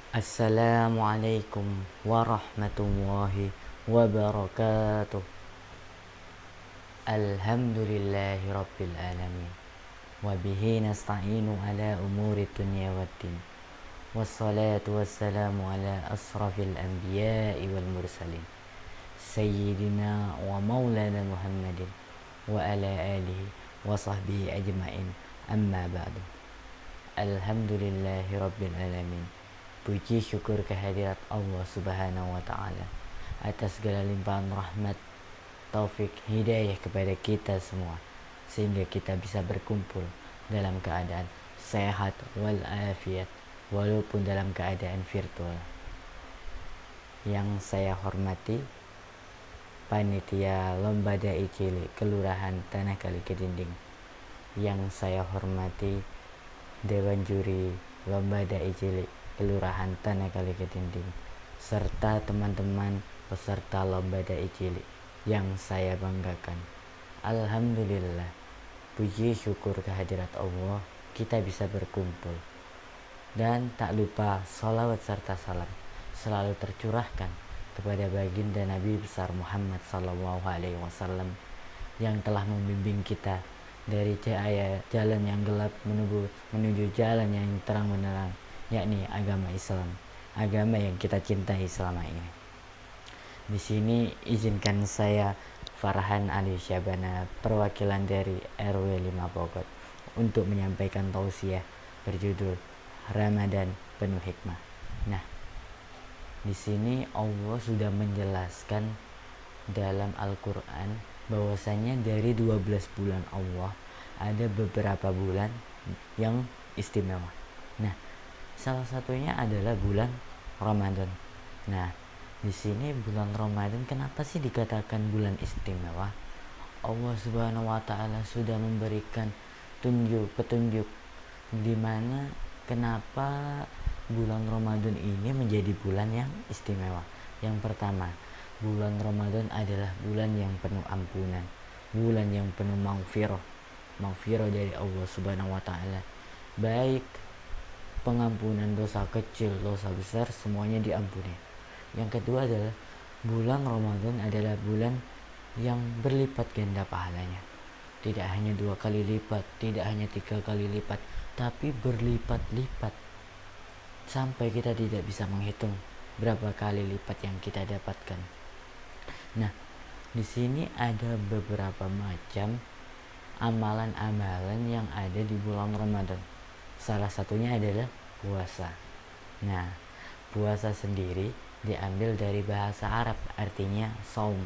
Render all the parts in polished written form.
Assalamualaikum warahmatullahi wabarakatuh. Alhamdulillahi rabbil alamin. Wabihi nasta'inu ala umuri dunya waddin. Wassalatu wassalamu ala asrafil anbiya'i wal mursalin. Sayyidina wa maulana Muhammadin wa ala alihi wa sahbihi ajma'in. Amma ba'du. Alhamdulillahi rabbil alamin. Puji syukur kehadirat Allah subhanahu wa ta'ala atas segala limpahan rahmat, taufik, hidayah kepada kita semua, sehingga kita bisa berkumpul dalam keadaan sehat walafiat, walaupun dalam keadaan virtual. Yang saya hormati Panitia Lomba Dai Cilik Kelurahan Tanah Kali Kedinding. Yang saya hormati Dewan Juri Lomba Dai Cilik Kelurahan Tanah Kali Kedinding, serta teman-teman peserta Lomba Dai Cilik yang saya banggakan. Alhamdulillah, puji syukur kehadirat Allah, kita bisa berkumpul. Dan tak lupa salawat serta salam selalu tercurahkan kepada baginda Nabi besar Muhammad SAW yang telah membimbing kita dari cahaya jalan yang gelap menuju jalan yang terang benderang, yakni agama Islam, agama yang kita cintai selama ini. Di sini izinkan saya Farhan Ali Syabana, perwakilan dari RW 5 Bogor, untuk menyampaikan tausiah berjudul Ramadan Penuh Hikmah. Nah, di sini Allah sudah menjelaskan dalam Al-Quran bahwasanya dari 12 bulan Allah ada beberapa bulan yang istimewa. Nah, salah satunya adalah bulan Ramadan. Nah, di sini bulan Ramadan kenapa sih dikatakan bulan istimewa? Allah Subhanahu wa taala sudah memberikan petunjuk di mana kenapa bulan Ramadan ini menjadi bulan yang istimewa. Yang pertama, bulan Ramadan adalah bulan yang penuh ampunan, bulan yang penuh maghfirah dari Allah Subhanahu wa taala. Baik pengampunan dosa kecil, dosa besar, semuanya diampuni. Yang kedua adalah bulan Ramadan adalah bulan yang berlipat ganda pahalanya. Tidak hanya 2 kali lipat, tidak hanya 3 kali lipat, tapi berlipat-lipat sampai kita tidak bisa menghitung berapa kali lipat yang kita dapatkan. Nah, di sini ada beberapa macam amalan-amalan yang ada di bulan Ramadan. Salah satunya adalah puasa. Nah, puasa sendiri diambil dari bahasa Arab, artinya saum.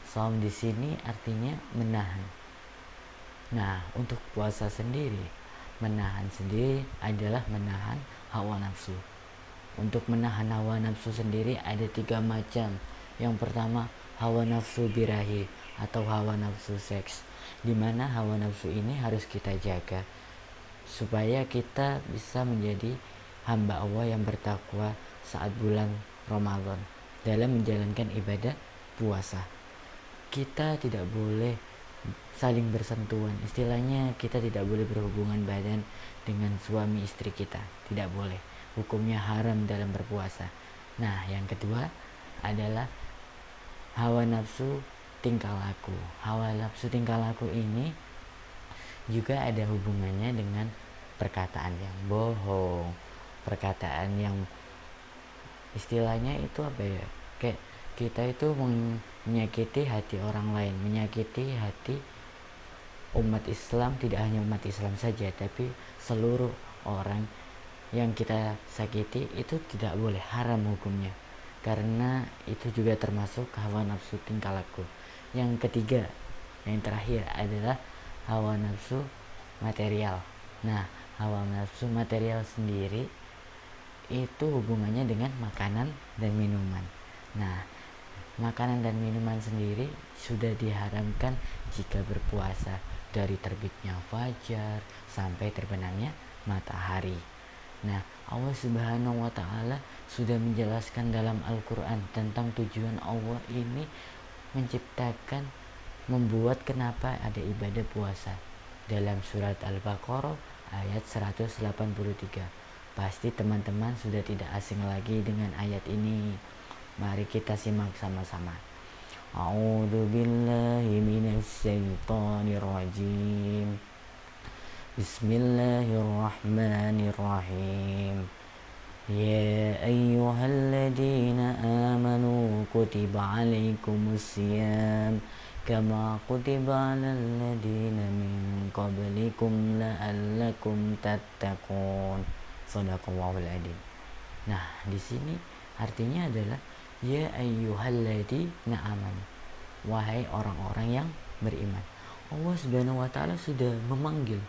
Saum di sini artinya menahan. Nah, untuk puasa sendiri, menahan sendiri adalah menahan hawa nafsu. Untuk menahan hawa nafsu sendiri ada 3 macam. Yang pertama, hawa nafsu birahi atau hawa nafsu seks, di mana hawa nafsu ini harus kita jaga supaya kita bisa menjadi hamba Allah yang bertakwa saat bulan Ramadan dalam menjalankan ibadah puasa. Kita tidak boleh saling bersentuhan, istilahnya kita tidak boleh berhubungan badan dengan suami istri kita, tidak boleh, hukumnya haram dalam berpuasa. Nah, yang kedua adalah hawa nafsu tingkah laku. Hawa nafsu tingkah laku ini juga ada hubungannya dengan perkataan yang bohong, perkataan yang istilahnya itu apa ya, kayak kita itu menyakiti hati orang lain, menyakiti hati umat Islam. Tidak hanya umat Islam saja, tapi seluruh orang yang kita sakiti itu tidak boleh, haram hukumnya, karena itu juga termasuk hawa nafsu tingkah laku. Yang ketiga, yang terakhir adalah hawa nafsu material. Nah, hawa nafsu material sendiri itu hubungannya dengan makanan dan minuman. Nah, makanan dan minuman sendiri sudah diharamkan jika berpuasa, dari terbitnya fajar sampai terbenamnya matahari. Nah, Allah Subhanahu wa taala sudah menjelaskan dalam Al-Quran tentang tujuan Allah ini menciptakan, membuat kenapa ada ibadah puasa. Dalam surat Al-Baqarah ayat 183, Pasti teman-teman sudah tidak asing lagi dengan ayat ini. Mari kita simak sama-sama. A'udzu billahi minasyaitonir rajim. Bismillahirrahmanirrahim. Ya ayyuhalladzina amanu kutiba alaikumusiyam kama kutiba alal ladzina min qablikum la'allakum tattaqun. Shadaqallahul adzim. Nah, di sini artinya adalah ya ayyuhalladzina amanu, wahai orang-orang yang beriman. Allah Subhanahu wa taala sudah memanggil,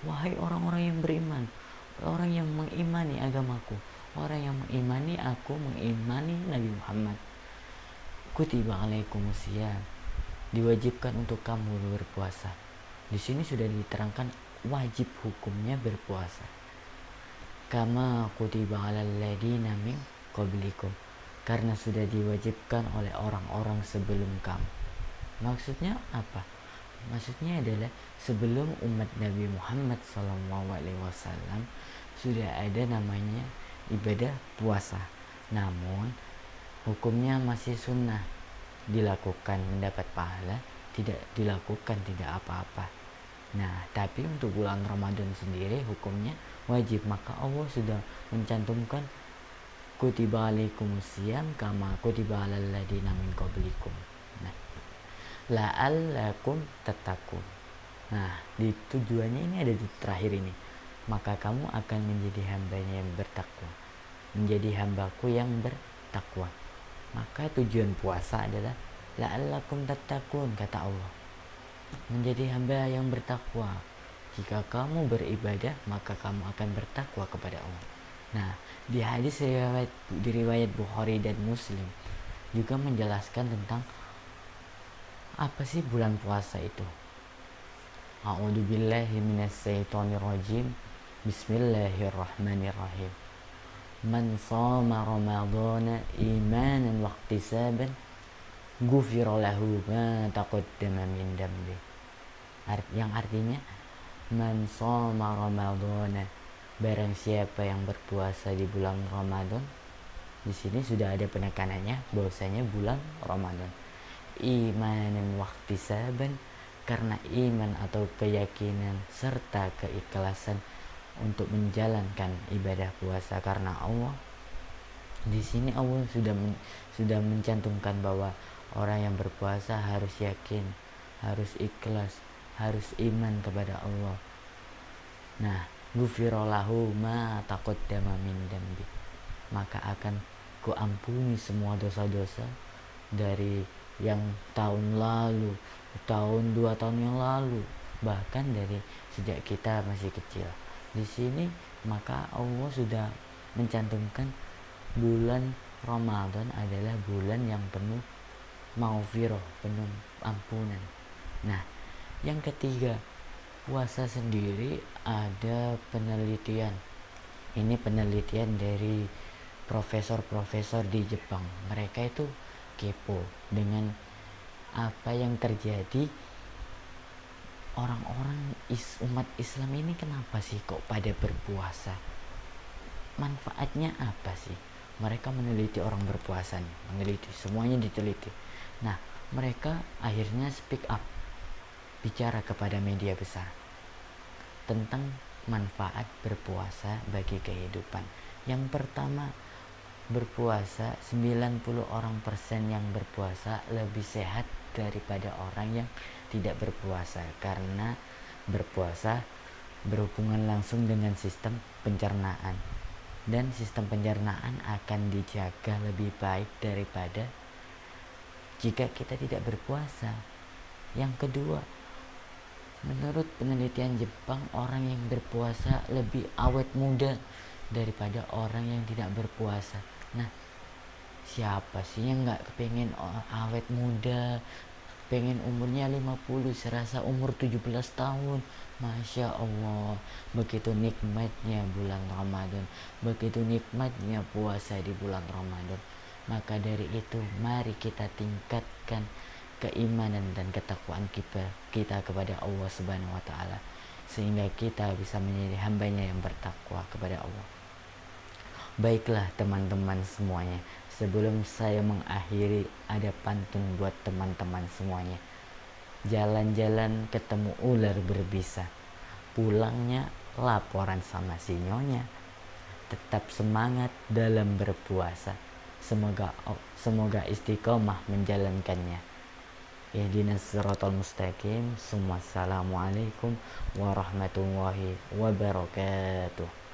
wahai orang-orang yang beriman, orang yang mengimani agamaku, orang yang mengimani aku, mengimani Nabi Muhammad. Kutiba alaikumusiyam, diwajibkan untuk kamu berpuasa. Di sini sudah diterangkan wajib hukumnya berpuasa. Kama kutiba alal ladzina min qablikum, karena sudah diwajibkan oleh orang-orang sebelum kamu. Maksudnya apa? Maksudnya adalah sebelum umat Nabi Muhammad SAW sudah ada namanya ibadah puasa. Namun hukumnya masih sunnah, dilakukan mendapat pahala, tidak dilakukan tidak apa-apa. Nah, tapi untuk bulan Ramadan sendiri hukumnya wajib, maka Allah sudah mencantumkan kutiba alaikumusiyam kama kutiba alal ladzina min qablikum. Nah, la'allakum tattaqun. Nah, di tujuannya ini ada di terakhir ini. Maka kamu akan menjadi hambanya yang bertakwa, menjadi hambaku yang bertakwa. Maka tujuan puasa adalah la'allakum tattaqun, kata Allah, menjadi hamba yang bertakwa. Jika kamu beribadah, maka kamu akan bertakwa kepada Allah. Nah, di hadis riwayat Bukhari dan Muslim juga menjelaskan tentang apa sih bulan puasa itu. A'udzu billahi minasyaitonir rajim. Bismillahirrahmanirrahim. Man shoma ramadhana imanan wa ihtisaban ghufira lahu ma taqaddama min dambi. Yang artinya man shoma ramadhana, barang siapa yang berpuasa di bulan Ramadan. Di sini sudah ada penekanannya bahwasanya bulan Ramadan. Imanan wahtisaban, karena iman atau keyakinan serta keikhlasan untuk menjalankan ibadah puasa karena Allah. Di sini Allah sudah mencantumkan bahwa orang yang berpuasa harus yakin, harus ikhlas, harus iman kepada Allah. Nah, ghufira lahu ma taqaddama min dambi, maka akan kuampuni semua dosa-dosa dari yang tahun lalu, tahun 2 tahun yang lalu, bahkan dari sejak kita masih kecil. Di sini maka Allah sudah mencantumkan bulan Ramadan adalah bulan yang penuh maghfirah, penuh ampunan. Nah, yang ketiga, puasa sendiri ada penelitian. Ini penelitian dari profesor-profesor di Jepang. Mereka itu kepo dengan apa yang terjadi. Orang-orang umat Islam ini kenapa sih kok pada berpuasa? Manfaatnya apa sih? Mereka meneliti orang berpuasa nih, meneliti, semuanya diteliti. Nah, mereka akhirnya speak up, bicara kepada media besar tentang manfaat berpuasa bagi kehidupan. Yang pertama, berpuasa 90% yang berpuasa lebih sehat daripada orang yang tidak berpuasa, karena berpuasa berhubungan langsung dengan sistem pencernaan, dan sistem pencernaan akan dijaga lebih baik daripada jika kita tidak berpuasa. Yang kedua, menurut penelitian Jepang, orang yang berpuasa lebih awet muda daripada orang yang tidak berpuasa. Nah, siapa sih yang gak pengen awet muda, pengen umurnya 50 serasa umur 17 tahun. Masya Allah, begitu nikmatnya bulan Ramadan, begitu nikmatnya puasa di bulan Ramadan. Maka dari itu, mari kita tingkatkan keimanan dan ketakwaan kita kepada Allah Subhanahu wa taala, sehingga kita bisa menjadi hambanya yang bertakwa kepada Allah. Baiklah teman-teman semuanya, sebelum saya mengakhiri ada pantun buat teman-teman semuanya. Jalan-jalan ketemu ular berbisa, pulangnya laporan sama si nyonya. Tetap semangat dalam berpuasa, semoga istiqomah menjalankannya. Ihdinas siratal mustaqim. Assalamualaikum warahmatullahi wabarakatuh.